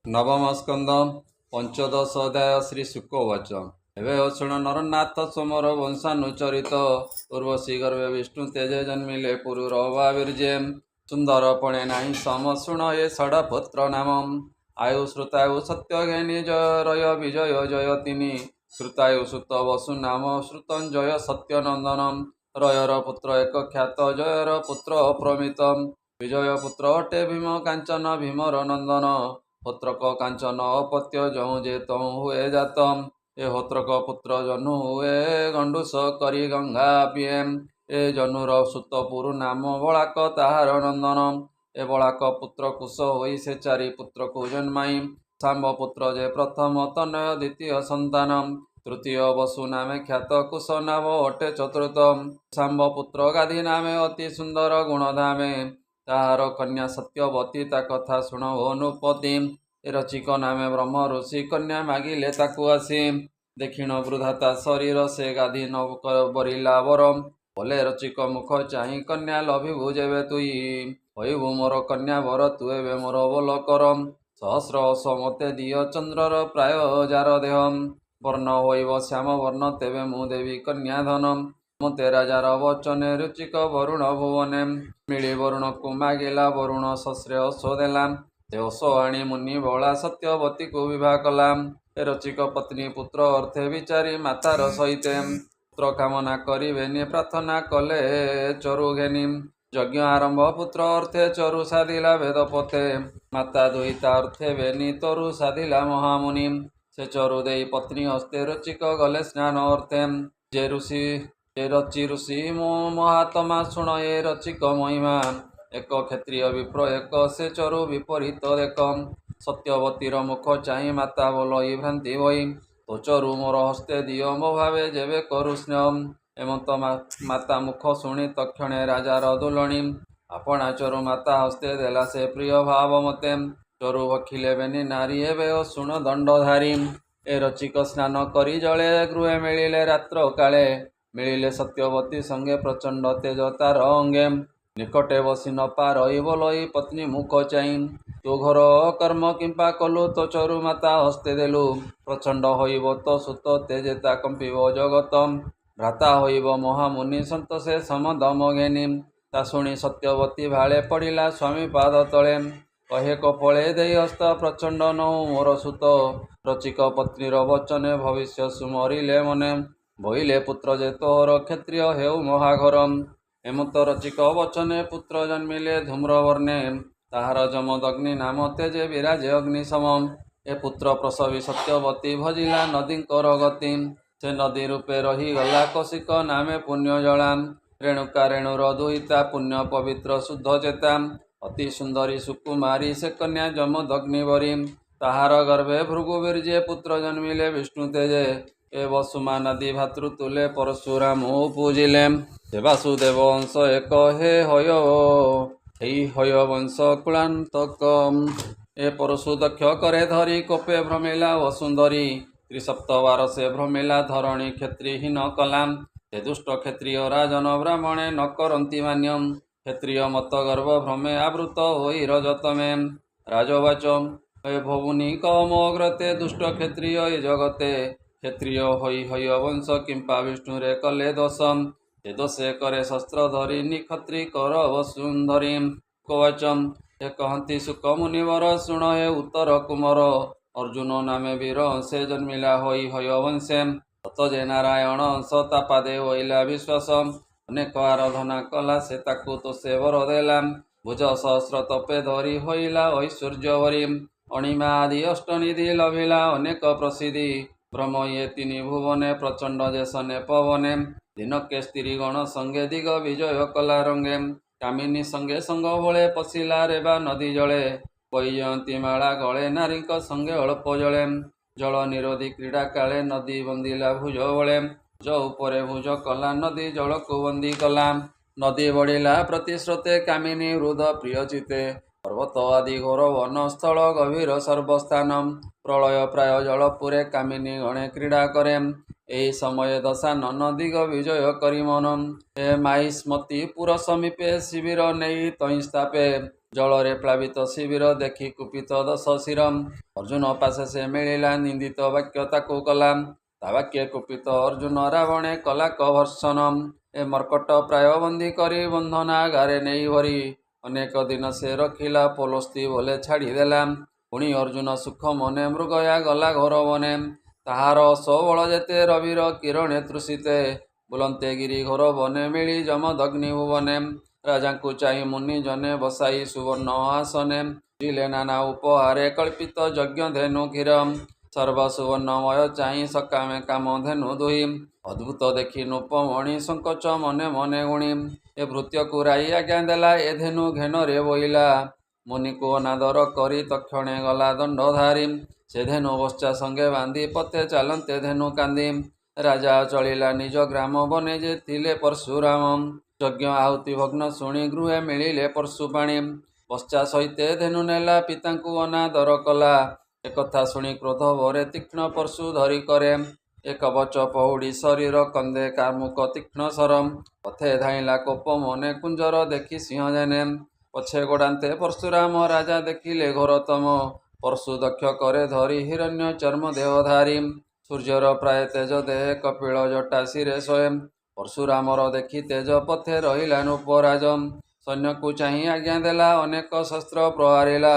नवम स्कंद पंचदश अध्याय श्री शुकोवाच। एवं अशुण नरनाथ सोमर वंशानुचरित उर्वशी गर्भे विष्णु तेजे जन्मिले पुरुरवावीर्जे सुंदर पणे नाही सम शुण ये षडपुत्र नाम आयु श्रुतायु सत्यघेनी जय रय विजय जयतिनी श्रुतायु सुत वसु नाम श्रुतंजय सत्यनंदनम रयर पुत्र एक ख्यात जयर पुत्र प्रमित विजय पुत्र अटे भीम कांचन भीमर नंदन होत्रक कांचन अपत्य जहु जे तहु हुए जातम ए होत्रक पुत्र जनु हुए गंडुस करी गंगा पिए ए जनुर सुत पुरु नाम बलाक ताहार नंदन ए बलाक पुत्र कुश होई से चारि पुत्र को जन्माई सांब पुत्र जे प्रथम तनय द्वितीय संतान तृतीय वसु नामे ख्यात कुश नाम अटे चतुर्थ सांब पुत्र गाधी नामे अति सुंदर गुणधामे ताहार कन्या सत्यवती ता कथा शुण अनुपति रचिक नामे ब्रह्म ऋषि कन्या मागिले ताकू आसी देखिण वृद्धाता शरीर से गाधी न बरिला वर बोले रचिक मुख चाहि कन्या लभिबु जेबे तुई हईबु मोर कन्या वर तु एबे मोर बोल कर सहस्र अश मते दिय चंद्रर प्राय जार देह वर्ण होइब श्याम वर्ण तेबे मु देवी कन्या धन मते राजार वचने रुचिक वरुण भुवने मिली वरुण को मागिला वरुण शस्त्रे अश्व देला देवस आणी मुनि बला सत्यवती को विवाह कला रचिक पत्नी पुत्र अर्थे विचारी मातार सहिते पुत्र कामना करिबेनि प्रार्थना कले चरु घेनी यज्ञ आरंभ पुत्र अर्थे चरु साधिला वेदपते माता दुहिता अर्थे बेनि तरु साधिला महामुनि से चरु देई पत्नी हस्ते रचिक गले स्नान अर्थे जे रचि ऋषि मो महात्मा शुण ये रचिक महिमा एक क्षत्रिय विप्र एक से चरु विपरीत देख सत्यवतीर मुख चाहि माता बोलई भ्रांति भई तो चरु मोर हस्ते दिय मो भावे जेबे करु स्नेह एमत माता मुख शुणी तक्षणे राजार दुलणी आपणा चरु माता हस्ते देला से प्रिय भाव मते चरु भक्षिले बेनि नारी एबे शुण दंडधारी ए रचिक स्नान करी जले गृहे मिलिले रात्र काले मिलिले सत्यवती संगे प्रचंड तेज तार अंगे निकटे बसी न पारई बोलई पत्नी मुख चाहि तो घर कर्म किंपा कलु तो चरु माता हस्ते देलु प्रचंड होइब तो सुत तेजेता कंपिब जगत भ्राता होइब महामुनि संतोषे समदम घेनी ता शुणी सत्यवती भाले पड़िला स्वामी पाद तले कहे कपले देई हस्त प्रचंड नहु मोर सुत रचिक पत्नीर वचने भविष्य सुमरिले मने भइले पुत्र जे तोहर क्षत्रिय हेउ महाघरम हेमंत रचिक वचने पुत्र जन्मिले धूम्रवर्णे ताहार जमदग्नि नाम तेजे विराजे अग्नि समम ए पुत्र प्रसवी सत्यवती भजिला नदींकर गति से नदी रूपे रही गला कौशिक नामे पुण्य जला रेणुका रेणुर दुहिता पुण्य पवित्र शुद्ध चेता अति सुंदरी सुकुमारी से कन्या जमदग्निवरी ताहार गर्भे भृगुवीर्जे पुत्र जन्मिले विष्णु तेजे ए वसुमा नदी भातृतुले परशुराम पूजिले हे वासुदेव वंश एक हे हय वंश कुलांतक ए परशु दक्ष करे धरी कोपे भ्रमिला वसुंधरी त्रिसप्तवार से भ्रमिला धरणी क्षत्रिहीन कलाम हे दुष्ट क्षत्रिय राजन ब्राह्मणे न करन्ति मान्यम क्षत्रिय मत गर्भ भ्रमे आवृत होई रजतमे राजवाच हे भवुनि कमोग्रते दुष्ट क्षत्रिय जगते क्षत्रिय होई हय वंश किंपा विष्णुरे कले दोषम हे दोषे करे शस्त्र धरी निक्षत्रि कर वसुंधरी कवचम हे कहती सुक मुनिवर शुण हे उत्तर कुमर अर्जुन नामे वीर से जन्मिला होई हय वंशे तत जे नारायण सतापादे होइला विश्वास अनेक आराधना कला से ताकू तो से वर देला भुज सहस्र तपे धरी होइला ऐश्वर्यवरी अणिमा आदि अष्टनिधि लभिला अनेक प्रसिद्धि ब्रह्म ये तीन भुवने प्रचंड जेसने पवने दिनके स्त्री गण संगे दिग विजय कला रंगे कामिनी संगे संग बले पशिला रेबा नदी जले वैजयंती माला गले नारी संगे अल्प जले जल निरोधी क्रीड़ा काले नदी बंदिला भुज बले जो उपरे भुज कला नदी जल को बंदी कला नदी बढ़िला प्रतिश्रुते कामिनी हृद प्रिय चिते पर्वत आदि घोर वन स्थल गभीर सर्वस्थान प्रलय प्राय जलपुरे कामिनी गणे क्रीड़ा करे एही समय दशा नन दिग विजय करी मनम हे माहिष्मती पुर समीपे शिविर नहीं तहि स्थापे ଜଳରେ ପ୍ଲାବିତ ଶିବିର ଦେଖି କୁପିତ ଦଶ ଶିର। ଅର୍ଜୁନ ପାଶେ ସେ ମିଳିଲା ନିନ୍ଦିତ ବାକ୍ୟ ତାକୁ କଲା। ତା ବାକ୍ୟ କୁପିତ ଅର୍ଜୁନ ରାବଣେ କଲା କଭର୍ଷଣ। ଏ ମର୍କଟ ପ୍ରାୟ ବନ୍ଦୀ କରି ବନ୍ଧନାଗାରେ ନେଇ ଭରି। ଅନେକ ଦିନ ସେ ରଖିଲା ପୋଲସ୍ତି ବୋଲେ ଛାଡ଼ିଦେଲା। ପୁଣି ଅର୍ଜୁନ ସୁଖ ମନେ ମୃଗୟା ଗଲା ଘୋର ବନେ। ତାହାର ଅଶ୍ୱବଳ ଯେତେ ରବିର କିରଣେ ତୃଷିତେ। ବୁଲନ୍ତେ ଗିରି ଘୋର ବନେ ମିଳି ଯମଦଗ୍ନି ଭୁବନେ। ରାଜାଙ୍କୁ ଚାହିଁ ମୁନି ଜନେ ବସାଇ ସୁବର୍ଣ୍ଣ ଆସନେ। ଦିଲେ ନାନା ଉପହାରେ କଳ୍ପିତ ଯଜ୍ଞ ଧେନୁ କ୍ଷୀର। ସର୍ବ ସୁବର୍ଣ୍ଣମୟ ଚାହିଁ ସକାମେ କାମ ଧେନୁ ଦୁହି। ଅଦ୍ଭୁତ ଦେଖି ନୃପମଣି ସଙ୍କୋଚ ମନେ ମନେ ଗୁଣି। ଏ ଭୃତ୍ୟକୁ ରାଇ ଆଜ୍ଞା ଦେଲା ଏ ଧେନୁ ଘେନରେ ବୋଇଲା। ମୁନିକୁ ଅନାଦର କରି ତକ୍ଷଣେ ଗଲା ଦଣ୍ଡଧାରୀ। ସେ ଧେନୁ ବଶ୍ଚା ସଙ୍ଗେ ବାନ୍ଧି ପଥେ ଚାଲନ୍ତେ ଧେନୁ କାନ୍ଦି। ରାଜା ଚଳିଲା ନିଜ ଗ୍ରାମ ବନେ ଯେ ଥିଲେ ପରଶୁରାମ। ଯଜ୍ଞ ଆହୁତି ଭଗ୍ନ ଶୁଣି ଗୃହେ ମିଳିଲେ ପରଶୁ ପାଣି। ବଶ୍ଚା ସହିତେ ଧେନୁ ନେଲା ପିତାଙ୍କୁ ଅନାଦର କଲା। ଏକଥା ଶୁଣି କ୍ରୋଧ ଭରେ ତୀକ୍ଷ୍ଣ ପରଶୁ ଧରି କରେ। ଏକ ବଚ ପହୁଡ଼ି ଶରୀର କନ୍ଦେ କାର୍ମୁକ ତୀକ୍ଷ୍ଣ ସର। ପଥେ ଧାଇଁଲା କୋପ ମନେ କୁଞ୍ଜର ଦେଖି ସିଂହ ଜେନେ। ପଛେ ଗୋଡ଼ାନ୍ତେ ପରଶୁରାମ ରାଜା ଦେଖିଲେ ଘୋରତମ। ପରଶୁ ଦକ୍ଷ କରେ ଧରି ହିରଣ୍ୟ ଚର୍ମ ଦେହଧାରୀ। ସୂର୍ଯ୍ୟର ପ୍ରାୟ ତେଜ ଦେହେ କପିଳ ଜଟା ଶିରେ ଶୋଏ। ପରଶୁରାମର ଦେଖି ତେଜ ପଥେ ରହିଲା ନୃପରାଜ। ସୈନ୍ୟକୁ ଚାହିଁ ଆଜ୍ଞା ଦେଲା ଅନେକ ଶସ୍ତ୍ର ପ୍ରହାରିଲା।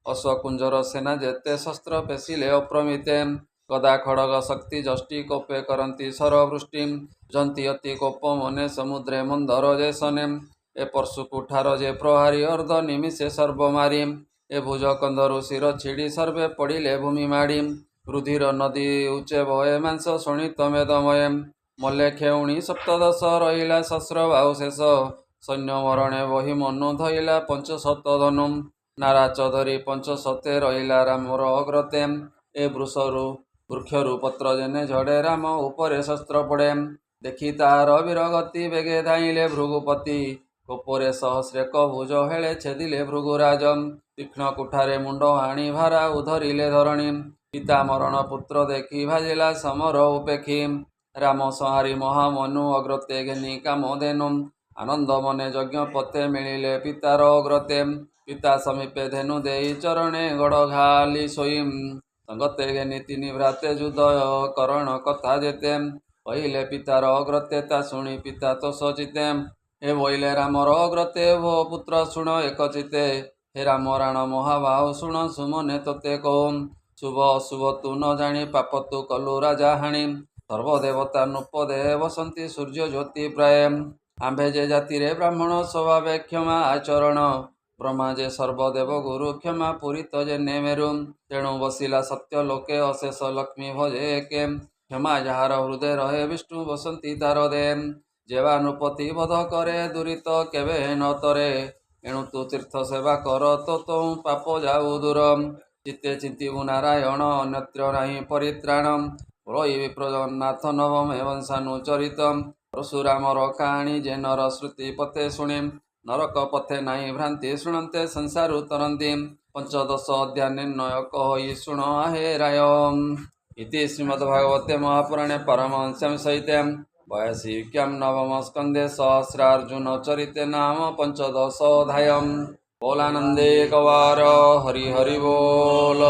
ଅଶ୍ୱକୁଞ୍ଜର ସେନା ଯେତେ ଶସ୍ତ୍ର ପେଶିଲେ ଅପ୍ରମିତେ। ଗଦା ଖଡ଼ଗ ଶକ୍ତି ଯଷ୍ଟି କୋପେ କରନ୍ତି ସରବୃଷ୍ଟି। ଯନ୍ତି ଅତି କୋପ ମନେ ସମୁଦ୍ରେ ମନ୍ଦର ଯେ ସନେ। ଏ ପରଶୁକୁ ଠାର ଯେ ପ୍ରହାରୀ ଅର୍ଦ୍ଧ ନିମିଷେ ସର୍ବ ମାରି। ଏ ଭୁଜ କନ୍ଦରୁ ଶିର ଛିଡ଼ି ସର୍ବେ ପଡ଼ିଲେ ଭୂମି ମାଡ଼ି। ରୁଧିର ନଦୀ ଉଚ୍ଚେ ବହେ ମାଂସ ଶୋଣିତ ମେଦମୟେ। ମଲେ ଖେଉଣି ସପ୍ତଦଶ ରହିଲା ଶସ୍ତ୍ର ବାହୁ ଶେଷ। ସୈନ୍ୟ ମରଣେ ବହି ମନୁ ଧଇଲା ପଞ୍ଚଶତ ଧନୁ। ନାରାଚ ଧରି ପଞ୍ଚଶତେ ରହିଲା ରାମର ଅଗ୍ରତେ। ଏ ବୃକ୍ଷରୁ ପତ୍ର ଯେନେ ଝଡ଼େ ରାମ ଉପରେ ଶସ୍ତ୍ର ପଡ଼େ। ଦେଖି ତାହାର ବୀରଗତି ବେଗେ ଧାଇଁଲେ ଭୃଗୁପତି। କୋପରେ ସହସ୍ରେକ ଭୁଜ ହେଳେ ଛେଦିଲେ ଭୃଗୁରାଜ। ତୀକ୍ଷ୍ଣ କୁଠାରେ ମୁଣ୍ଡ ହାଣି ଭାରା ଉଧରିଲେ ଧରଣୀ। ପିତା ମରଣ ପୁତ୍ର ଦେଖି ଭାଜିଲା ସମର ଉପେକ୍ଷୀ। ରାମ ସଂହାରି ମହାମନୁ ଅଗ୍ରତେ ଘେନି କାମ ଧେନୁ। ଆନନ୍ଦ ମନେ ଯଜ୍ଞ ପଥେ ମିଳିଲେ ପିତାର ଅଗ୍ରତେ। ପିତା ସମୀପେ ଧେନୁ ଦେଇ ଚରଣେ ଗଡ଼ ଘାଲି ଶୋଇ। ସଙ୍ଗତେ ଘେନି ତିନି ଭ୍ରାତେ ଯୁଦ୍ଧ କରଣ କଥା ଯେତେ। କହିଲେ ପିତାର ଅଗ୍ରତେ ତା ଶୁଣି ପିତା ତୋଷ ଚିତେ। ହେ ବୋଇଲେ ରାମର ଅଗ୍ରତେ ଭୋ ପୁତ୍ର ଶୁଣ ଏକଚିତେ। ହେ ରାମ ରାଣ ମହାବାହୁ ଶୁଣ ସୁମନେ ତୋତେ କହୁ। ଶୁଭ ଅଶୁଭ ତୁ ନ ଜାଣି ପାପ ତୁ କଲୁ ରାଜା ହାଣି। ସର୍ବଦେବତା ନୃପ ଦେହେ ବସନ୍ତି ସୂର୍ଯ୍ୟ ଜ୍ୟୋତି ପ୍ରାୟେ। ଆମ୍ଭେ ଯେ ଜାତିରେ ବ୍ରାହ୍ମଣ ସ୍ୱଭାବେ କ୍ଷମା ଆଚରଣ। ବ୍ରହ୍ମା ଯେ ସର୍ବଦେବ ଗୁରୁ କ୍ଷମା ପୁରିତ ଯେନେ ମେରୁ। ତେଣୁ ବସିଲା ସତ୍ୟ ଲୋକେ ଅଶେଷ ଲକ୍ଷ୍ମୀ ଭଜେ ଏକେ। କ୍ଷମା ଯାହାର ହୃଦେ ରହେ ବିଷ୍ଣୁ ବସନ୍ତି ତାର ଦେ। ଯେବା ନୃପତି ବଧ କରେ ଦୁରିତ କେବେ ନ ତରେ। ଏଣୁ ତୁ ତୀର୍ଥ ସେବା କର ତୋ ପାପ ଯାଉ ଦୂର। ଚିତ୍ତେ ଚିନ୍ତିବୁ ନାରାୟଣ ଅନ୍ୟତ୍ର ନାହିଁ ପରିତ୍ରାଣ। ବଳଇ ବିପ୍ର ଜଗନ୍ନାଥ ନବମେ ବଂଶାନୁଚରିତ। ପରଶୁରାମର କାହାଣୀ ଯେ ନର ଶ୍ରୁତି ପଥେ ଶୁଣି। ନରକ ପଥେ ନାହିଁ ଭ୍ରାନ୍ତି ଶୁଣନ୍ତେ ସଂସାରୁ ତରନ୍ତି। ପଞ୍ଚଦଶ ଅଧ୍ୟାୟ ନିର୍ଣ୍ଣୟ କହି ଶୁଣ ଆହେ ରାୟ। ଇତି ଶ୍ରୀମଦ୍ଭାଗବତେ ମହାପୁରାଣେ ପାରମହଂସ୍ୟାଂ ସହିତେ ବୟାସିକ୍ୟାଂ ନବମ ସ୍କନ୍ଧେ ସହସ୍ରାର୍ଜୁନ ଚରିତେ ନାମ ପଞ୍ଚଦଶୋऽଧ୍ୟାୟଃ। बोलानंदे कवार हरि हरि बोल।